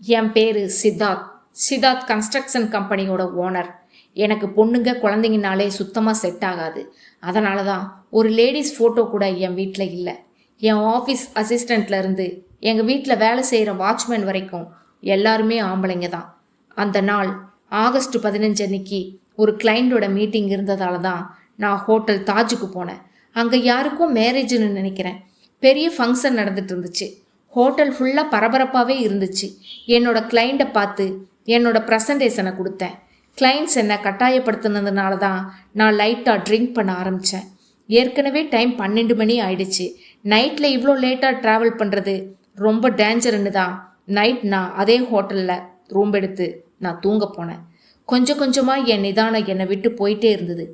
என் பேர் சித்தார்த். சித்தார்த் கன்ஸ்ட்ரக்ஷன் கம்பெனியோட ஓனர். எனக்கு பொண்ணுங்க குழந்தைங்கனாலே சுத்தமாக செட் ஆகாது. அதனால தான் ஒரு லேடிஸ் ஃபோட்டோ கூட என் வீட்டில் இல்லை. என் ஆஃபீஸ் அசிஸ்டண்ட்லேருந்து எங்கள் வீட்டில் வேலை செய்கிற வாட்ச்மேன் வரைக்கும் எல்லாருமே ஆம்பளைங்க தான். அந்த நாள் ஆகஸ்ட் 15 அன்னைக்கு ஒரு கிளைண்டோட மீட்டிங் இருந்ததால தான் நான் ஹோட்டல் தாஜுக்கு போனேன். அங்கே யாருக்கும் மேரேஜ்னு நினைக்கிறேன். பெரிய ஃபங்க்ஷன் நடந்துட்டு இருந்துச்சு. ஹோட்டல் ஃபுல்லாக பரபரப்பாகவே இருந்துச்சு. என்னோட கிளைண்ட்டை பார்த்து என்னோட ப்ரெசன்டேஷனை கொடுத்தேன். கிளைண்ட்ஸ் என்னை கட்டாயப்படுத்தினதுனால தான் நான் லைட்டாக ட்ரிங்க் பண்ண ஆரம்பித்தேன். ஏற்கனவே டைம் 12 மணி ஆயிடுச்சு. நைட்டில் இவ்வளோ லேட்டாக ட்ராவல் பண்ணுறது ரொம்ப டேஞ்சர்னு தான் நைட் நான் அதே ஹோட்டலில் ரூம் எடுத்து நான் தூங்க போனேன். கொஞ்சம் கொஞ்சமாக என் நிதானம் என்னை விட்டு போயிட்டே இருந்தது.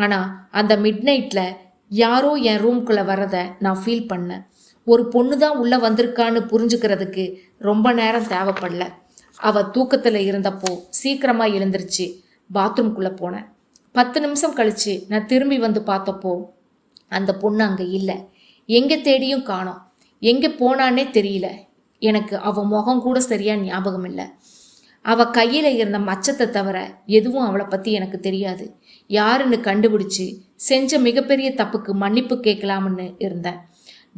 ஆனால் அந்த மிட் நைட்டில் யாரோ என் ரூம்குள்ளே வரதை நான் ஃபீல் பண்ணேன். ஒரு பொண்ணு தான் உள்ளே வந்திருக்கான்னு புரிஞ்சுக்கிறதுக்கு ரொம்ப நேரம் தேவைப்படல. அவள் தூக்கத்தில் இருந்தப்போ சீக்கிரமாக எழுந்திருச்சு பாத்ரூம்குள்ளே போனேன். 10 நிமிஷம் கழித்து நான் திரும்பி வந்து பார்த்தப்போ அந்த பொண்ணு அங்கே இல்லை. எங்கே தேடியும் காணோம். எங்கே போனான்னே தெரியல. எனக்கு அவள் முகம் கூட சரியாக ஞாபகம் இல்லை. அவள் கையில் இருந்த மச்சத்தை தவிர எதுவும் அவளை பற்றி எனக்கு தெரியாது. யாருன்னு கண்டுபிடிச்சி செஞ்ச மிகப்பெரிய தப்புக்கு மன்னிப்பு கேட்கலாம்னு இருந்தேன்.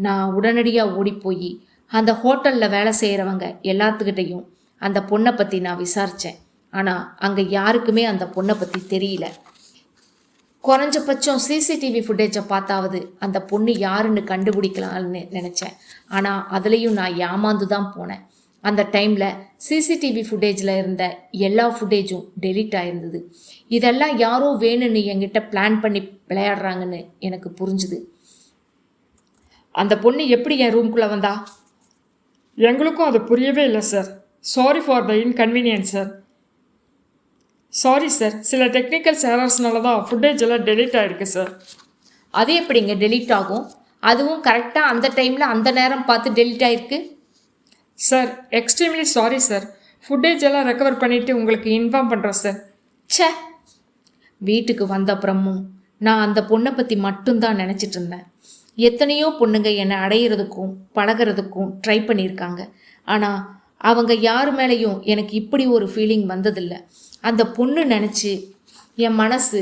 நான் உடனடியாக ஓடிப்போய் அந்த ஹோட்டலில் வேலை செய்கிறவங்க எல்லாத்துக்கிட்டையும் அந்த பொண்ணை பற்றி நான் விசாரித்தேன். ஆனால் அங்கே யாருக்குமே அந்த பொண்ணை பற்றி தெரியல. குறைஞ்சபட்சம் சிசிடிவி ஃபுட்டேஜை பார்த்தாவது அந்த பொண்ணு யாருன்னு கண்டுபிடிக்கலாம்னு நினச்சேன். ஆனால் அதுலேயும் நான் ஏமாந்து தான் போனேன். அந்த டைமில் சிசிடிவி ஃபுட்டேஜில் இருந்த எல்லா ஃபுட்டேஜும் டெலீட் ஆயிருந்தது. இதெல்லாம் யாரோ வேணும்னு என்கிட்ட பிளான் பண்ணி விளையாடுறாங்கன்னு எனக்கு புரிஞ்சுது. அந்த பொண்ணு எப்படி என் ரூம்குள்ளே வந்தா? எங்களுக்கும் அது புரியவே இல்லை sir. Sorry for the inconvenience sir. Sorry sir, சில டெக்னிக்கல் எரர்ஸ்னால தான் ஃபுட்டேஜ் எல்லாம் டெலீட் ஆகிருக்கு சார். அது எப்படிங்க டெலீட் ஆகும்? அதுவும் கரெக்டாக அந்த டைமில் அந்த நேரம் பார்த்து டெலீட் ஆகிருக்கு. Sir, extremely sorry sir. Footage எல்லாம் ரெக்கவர் பண்ணிவிட்டு உங்களுக்கு இன்ஃபார்ம் பண்ணுறோம் சார். ச்சே, வீட்டுக்கு வந்த அப்புறமும் நான் அந்த பொண்ணை பற்றி மட்டும்தான் நினச்சிட்டு இருந்தேன். எத்தனையோ பொண்ணுங்க என்னை அடையிறதுக்கும் பழகிறதுக்கும் ட்ரை பண்ணியிருக்காங்க. ஆனால் அவங்க யார் மேலேயும் எனக்கு இப்படி ஒரு ஃபீலிங் வந்ததில்லை. அந்த பொண்ணு நினச்சி என் மனசு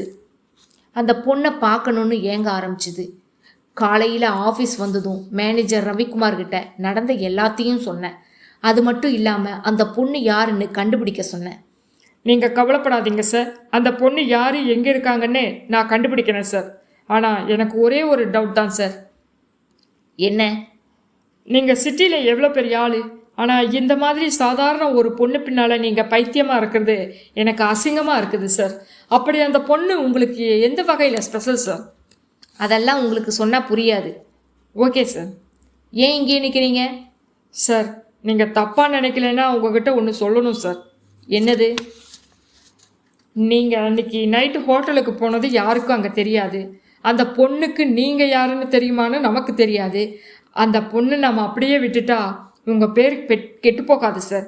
அந்த பொண்ணை பார்க்கணுன்னு ஏங்க ஆரம்பிச்சுது. காலையில் ஆஃபீஸ் வந்ததும் மேனேஜர் ரவிக்குமார்கிட்ட நடந்த எல்லாத்தையும் சொன்னேன். அது மட்டும் இல்லாமல் அந்த பொண்ணு யாருன்னு கண்டுபிடிக்க சொன்னேன். நீங்கள் கவலைப்படாதீங்க சார். அந்த பொண்ணு யார் எங்கே இருக்காங்கன்னு நான் கண்டுபிடிக்கிறேன் சார். ஆனால் எனக்கு ஒரே ஒரு டவுட் தான் சார். என்ன? நீங்கள் சிட்டியில் எவ்வளோ பெரிய ஆள், ஆனால் இந்த மாதிரி சாதாரண ஒரு பொண்ணு பின்னால் நீங்கள் பைத்தியமாக இருக்கிறது எனக்கு அசிங்கமாக இருக்குது சார். அப்படி அந்த பொண்ணு உங்களுக்கு எந்த வகையில் ஸ்பெஷல் சார்? அதெல்லாம் உங்களுக்கு சொன்னால் புரியாது. Okay sir. ஏன் இங்கே நிற்கிறீங்க? சார், நீங்கள் தப்பாக நினைக்கலன்னா உங்ககிட்ட ஒன்று சொல்லணும் சார். என்னது? நீங்கள் அன்றைக்கி நைட்டு ஹோட்டலுக்கு போனது யாருக்கும் அங்கே தெரியாது. அந்த பொண்ணுக்கு நீங்கள் யாருன்னு தெரியுமான்னு நமக்கு தெரியாது. அந்த பொண்ணு நம்ம அப்படியே விட்டுட்டா உங்கள் பேர் கெட்டு போகாது சார்.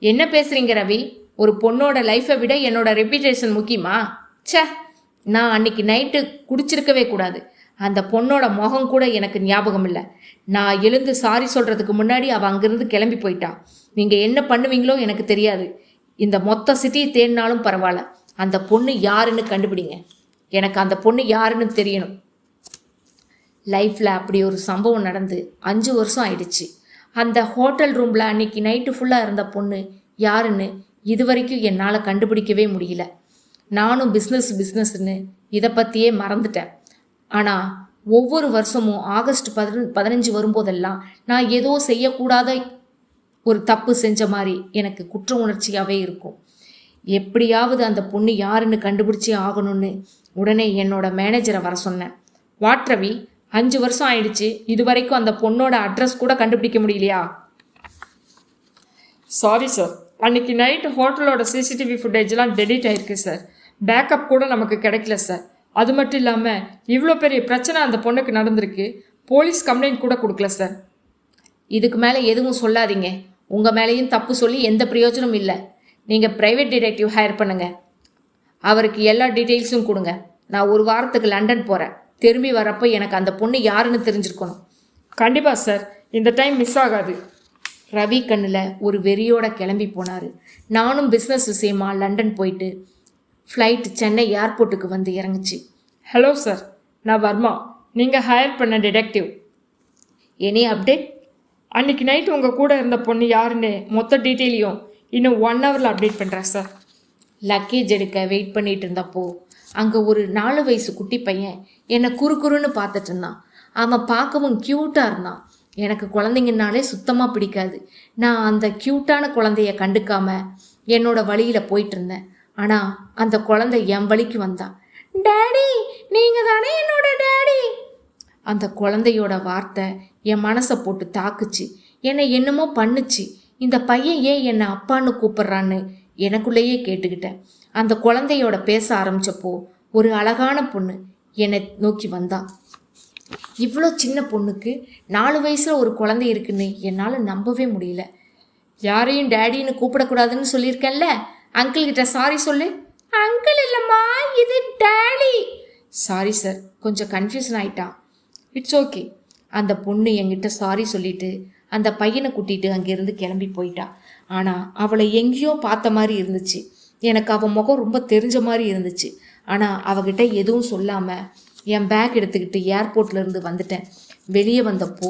என்ன பேசுகிறீங்க ரவி? ஒரு பொண்ணோட லைஃப்பை விட என்னோட ரெப்யூட்டேஷன் முக்கியமா? ச்சே, நான் அன்னைக்கு நைட்டு குடிச்சிருக்கவே கூடாது. அந்த பொண்ணோட முகம் கூட எனக்கு ஞாபகம் இல்லை. நான் எழுந்து சாரி சொல்கிறதுக்கு முன்னாடி அவள் அங்கேருந்து கிளம்பி போயிட்டா. நீங்கள் என்ன பண்ணுவீங்களோ எனக்கு தெரியாது. இந்த மொத்த சிட்டியை தேடினாலும் பரவாயில்ல, அந்த பொண்ணு யாருன்னு கண்டுபிடிங்க. எனக்கு அந்த பொண்ணு யாருன்னு தெரியணும். லைஃப்பில் அப்படி ஒரு சம்பவம் நடந்து 5 வருஷம் ஆயிடுச்சு. அந்த ஹோட்டல் ரூமில் அன்றைக்கி நைட்டு ஃபுல்லாக இருந்த பொண்ணு யாருன்னு இது வரைக்கும் என்னால் கண்டுபிடிக்கவே முடியல. நானும் பிஸ்னஸ்ன்னு இதை பற்றியே மறந்துட்டேன். ஆனால் ஒவ்வொரு வருஷமும் ஆகஸ்ட் 15 வரும்போதெல்லாம் நான் ஏதோ செய்யக்கூடாத ஒரு தப்பு செஞ்ச மாதிரி எனக்கு குற்ற உணர்ச்சியாகவே இருக்கும். எப்படியாவது அந்த பொண்ணு யாருன்னு கண்டுபிடிச்சே ஆகணும்னு உடனே என்னோட மேனேஜரை வர சொன்னேன். வாட் ரவி, 5 வருஷம் ஆயிடுச்சு, இது வரைக்கும் அந்த பொண்ணோட அட்ரஸ் கூட கண்டுபிடிக்க முடியலையா? சாரி சார், அன்றைக்கி நைட்டு ஹோட்டலோட சிசிடிவி ஃபுட்டேஜ்லாம் டெலீட் ஆகிருக்கு சார். பேக்கப் கூட நமக்கு கிடைக்கல சார். அது மட்டும் இல்லாமல் இவ்வளோ பெரிய பிரச்சனை அந்த பொண்ணுக்கு நடந்திருக்கு. போலீஸ் கம்ப்ளைண்ட் கூட கொடுக்கல சார். இதுக்கு மேலே எதுவும் சொல்லாதீங்க. உங்கள் மேலேயும் தப்பு சொல்லி எந்த பிரயோஜனமும் இல்லை. நீங்கள் ப்ரைவேட் டிடெக்டிவ் ஹையர் பண்ணுங்கள். அவருக்கு எல்லா டீட்டெயில்ஸும் கொடுங்க. நான் 1 வாரத்துக்கு லண்டன் போகிறேன். திரும்பி வரப்போ எனக்கு அந்த பொண்ணு யாருன்னு தெரிஞ்சிருக்கணும். கண்டிப்பாக சார், இந்த டைம் மிஸ் ஆகாது. ரவி கண்ணில் ஒரு வெறியோட கிளம்பி போனார். நானும் பிஸ்னஸ் விஷயமா லண்டன் போயிட்டு ஃப்ளைட் சென்னை ஏர்போர்ட்டுக்கு வந்து இறங்குச்சு. ஹலோ சார், நான் வர்மா, நீங்கள் ஹையர் பண்ண டிடெக்டிவ். Any update? அன்றைக்கி நைட் உங்கள் கூட இருந்த பொண்ணு யாருன்னு மொத்த டீட்டெயிலையும் இன்னும் 1 ஹவரில் அப்டேட் பண்ணுறேன் சார். லக்கேஜ் எடுக்க வெயிட் பண்ணிட்டு இருந்தப்போ அங்கே ஒரு 4 வயசு குட்டி பையன் என்னை குறுன்னு பார்த்துட்டு இருந்தான். அவன் பார்க்கவும் க்யூட்டாக இருந்தான். எனக்கு குழந்தைங்கனாலே சுத்தமாக பிடிக்காது. நான் அந்த க்யூட்டான குழந்தைய கண்டுக்காம என்னோட வழியில் போயிட்டு இருந்தேன். ஆனால் அந்த குழந்தை என் வழிக்கு வந்தான். டேடி, நீங்கள் தானே என்னோட டேடி. அந்த குழந்தையோட வார்த்தை என் மனசை போட்டு தாக்குச்சு. என்னை என்னமோ பண்ணுச்சு. இந்த பையன் ஏன் என்னை அப்பான்னு கூப்பிட்றான்னு எனக்குள்ளேயே கேட்டுக்கிட்டேன். அந்த குழந்தையோட பேச ஆரம்பித்தப்போ ஒரு அழகான பொண்ணு என்னை நோக்கி வந்தா. இவ்வளோ சின்ன பொண்ணுக்கு 4 வயசில் ஒரு குழந்தை இருக்குன்னு என்னால் நம்பவே முடியல. யாரையும் டேடின்னு கூப்பிடக்கூடாதுன்னு சொல்லியிருக்கேன்ல, அங்கிள்கிட்ட சாரி சொல்லு. அங்கிள் இல்லைம்மா, இது டேடி. சாரி சார், கொஞ்சம் கன்ஃபியூஷன் ஆயிட்டான். It's okay. அந்த பொண்ணு என்கிட்ட சாரி சொல்லிட்டு அந்த பையனை கூட்டிகிட்டு அங்கேருந்து கிளம்பி போயிட்டா. ஆனால் அவளை எங்கேயோ பார்த்த மாதிரி இருந்துச்சு. எனக்கு அவன் முகம் ரொம்ப தெரிஞ்ச மாதிரி இருந்துச்சு. ஆனால் அவகிட்ட எதுவும் சொல்லாமல் என் பேக் எடுத்துக்கிட்டு ஏர்போர்ட்லேருந்து வந்துட்டேன். வெளியே வந்தப்போ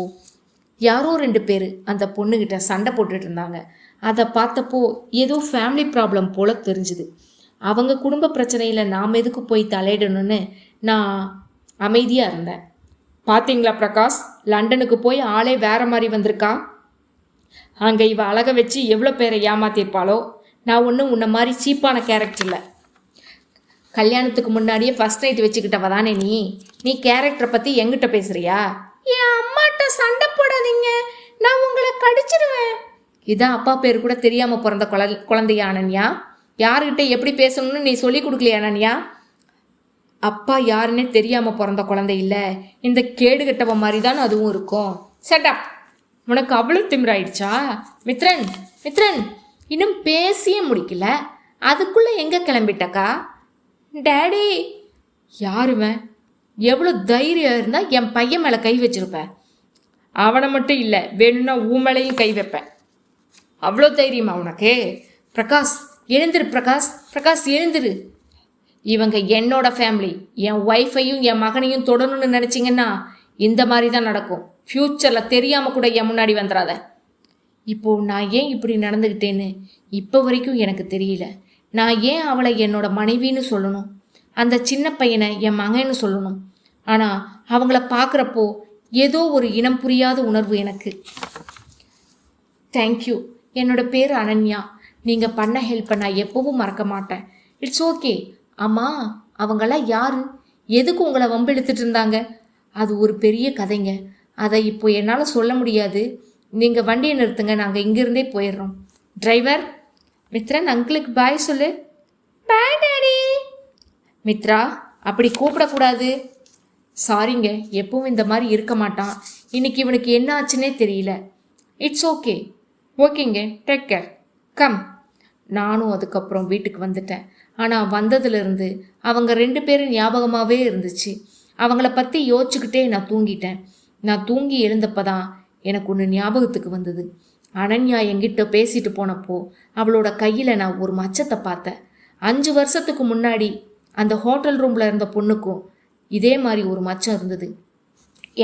யாரோ 2 பேர் அந்த பொண்ணுக்கிட்ட சண்டை போட்டுட்டு இருந்தாங்க. அதை பார்த்தப்போ ஏதோ ஃபேமிலி ப்ராப்ளம் போல் தெரிஞ்சுது. அவங்க குடும்ப பிரச்சனையில் நாம் எதுக்கு போய் தலையிடணும்னு நான் அமைதியாக இருந்தேன். பார்த்தீங்களா பிரகாஷ், லண்டனுக்கு போய் ஆளே வேற மாதிரி வந்திருக்கா. அங்கே இவ அழக வச்சு எவ்வளோ பேரை ஏமாத்திருப்பாளோ. நான் ஒன்றும் உன்னை மாதிரி சீப்பான கேரக்டர் இல்லை. கல்யாணத்துக்கு முன்னாடியே ஃபர்ஸ்ட் நைட் வச்சுக்கிட்டவ தானே நீ கேரக்டரை பற்றி எங்கிட்ட பேசுகிறியா? என் அம்மாட்ட சண்டை போடாதீங்க, நான் உங்களை கடிச்சிருவேன். இதான் அப்பா பேர் கூட தெரியாமல் பிறந்த குழந்தையா அனன்யா? யாருக்கிட்ட எப்படி பேசணும்னு நீ சொல்லி கொடுக்கலையா அனன்யா? அப்பா யாருன்னே தெரியாமல் பிறந்த குழந்தை இல்லை, இந்த கேடு கட்டவ மாதிரி தான் அதுவும் இருக்கும். செட்டப். உனக்கு அவ்வளோ திமிராயிடுச்சா? மித்ரன், இன்னும் பேசியே முடிக்கல, அதுக்குள்ளே எங்கே கிளம்பிட்டக்கா? டேடி. யாருவன்? எவ்வளோ தைரியம் இருந்தால் என் பையன் மேலே கை வச்சிருப்பேன். அவனை மட்டும் இல்லை, வேணும்னா மேலையும் கை வைப்பேன். அவ்வளோ தைரியமா உனக்கு? பிரகாஷ் எழுந்திரு, பிரகாஷ் எழுந்திரு. இவங்க என்னோட ஃபேமிலி. என் ஒய்ஃபையும் என் மகனையும் தொடணும்னு நினச்சிங்கன்னா இந்த மாதிரி தான் நடக்கும். ஃப்யூச்சரில் தெரியாமல் கூட என் முன்னாடி வந்துடாத. இப்போது நான் ஏன் இப்படி நடந்துக்கிட்டேன்னு இப்போ வரைக்கும் எனக்கு தெரியல. நான் ஏன் அவளை என்னோட மனைவின்னு சொல்லணும், அந்த சின்ன பையனை என் மகன்னு சொல்லணும்? ஆனால் அவங்கள பார்க்குறப்போ ஏதோ ஒரு இனம் புரியாத உணர்வு எனக்கு. தேங்க்யூ. என்னோட பேர் அனன்யா. நீங்கள் பண்ண ஹெல்ப்பை நான் எப்பவும் மறக்க மாட்டேன். It's okay. ஆமாம், அவங்களாம் யார்? எதுக்கு உங்களை வம்பிழுத்துட்டு இருந்தாங்க? அது ஒரு பெரிய கதைங்க. அதை இப்போ என்னால் சொல்ல முடியாது. நீங்கள் வண்டியை நிறுத்துங்க, நாங்கள் இங்கேருந்தே போயிடுறோம். டிரைவர், மித்ரன் அங்கிளுக்கு பாய் சொல்லு. Bye daddy. மித்ரா, அப்படி கூப்பிடக்கூடாது. சாரிங்க, எப்பவும் இந்த மாதிரி இருக்க மாட்டான். இன்னைக்கு இவனுக்கு என்ன ஆச்சுன்னே தெரியல. It's okay. ஓகேங்க, டேக் கேர். கம். நானும் அதுக்கப்புறம் வீட்டுக்கு வந்துட்டேன். ஆனால் வந்ததுலேருந்து அவங்க 2 பேரும் ஞாபகமாகவே இருந்துச்சு. அவங்கள பற்றி யோசிச்சுக்கிட்டே நான் தூங்கிட்டேன். நான் தூங்கி எழுந்தப்போ தான் எனக்கு ஒன்று ஞாபகத்துக்கு வந்தது. அனன்யா என்கிட்ட பேசிட்டு போனப்போ அவளோட கையில் நான் ஒரு மச்சத்தை பார்த்தேன். 5 வருஷத்துக்கு முன்னாடி அந்த ஹோட்டல் ரூமில் இருந்த பொண்ணுக்கும் இதே மாதிரி ஒரு மச்சம் இருந்தது.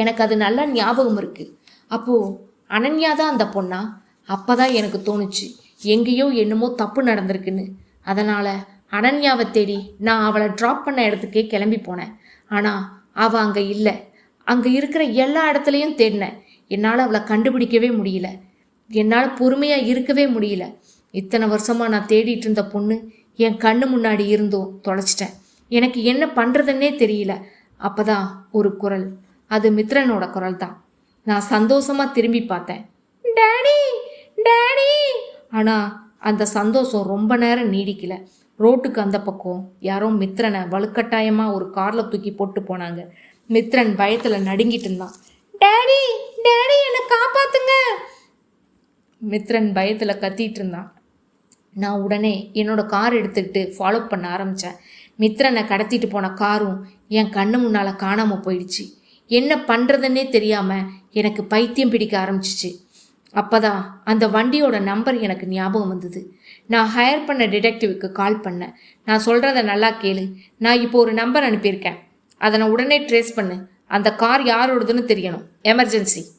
எனக்கு அது நல்லா ஞாபகம் இருக்குது. அப்போது அனன்யா தான் அந்த பொண்ணா? அப்போ தான் எனக்கு தோணுச்சு எங்கேயோ என்னமோ தப்பு நடந்திருக்குன்னு. அதனால் அனன்யாவை தேடி நான் அவளை ட்ராப் பண்ண இடத்துக்கே கிளம்பி போனேன். ஆனால் அவள் அங்கே இல்லை. அங்கே இருக்கிற எல்லா இடத்துலையும் தேடினேன். என்னால் அவளை கண்டுபிடிக்கவே முடியல. என்னால் பொறுமையாக இருக்கவே முடியல. இத்தனை வருஷமாக நான் தேடிட்டு இருந்த பொண்ணு என் கண்ணு முன்னாடி இருந்தும் தொலைச்சிட்டேன். எனக்கு என்ன பண்ணுறதுன்னே தெரியல. அப்போ தான் ஒரு குரல். அது மித்ரனோட குரல் தான். நான் சந்தோஷமாக திரும்பி பார்த்தேன். Daddy, daddy. ஆனால் அந்த சந்தோஷம் ரொம்ப நேரம் நீடிக்கல. ரோட்டுக்கு அந்த பக்கம் யாரோ மித்ரனை வலுக்கட்டாயமாக ஒரு காரில் தூக்கி போட்டு போனாங்க. மித்ரன் பயத்தில் நடுங்கிட்டு இருந்தான். டேடி, டேடி, என்னை காப்பாத்துங்க. மித்ரன் பயத்தில் கத்திட்டு இருந்தான். நான் உடனே என்னோட கார் எடுத்துக்கிட்டு ஃபாலோ பண்ண ஆரம்பித்தேன். மித்ரனை கடத்திட்டு போன காரும் என் கண்ணு முன்னால் காணாமல் போயிடுச்சு. என்ன பண்ணுறதுன்னே தெரியாமல் எனக்கு பைத்தியம் பிடிக்க ஆரம்பிச்சிச்சு. அப்பதான் அந்த வண்டியோட நம்பர் எனக்கு ஞாபகம் வந்தது. நான் ஹையர் பண்ண டிடெக்டிவ்க்கு கால் பண்ணேன். நான் சொல்கிறத நல்லா கேளு. நான் இப்போ ஒரு நம்பர் அனுப்பியிருக்கேன். அதை நான் உடனே ட்ரேஸ் பண்ணு. அந்த கார் யாரோடதுன்னு தெரியணும். எமர்ஜென்சி.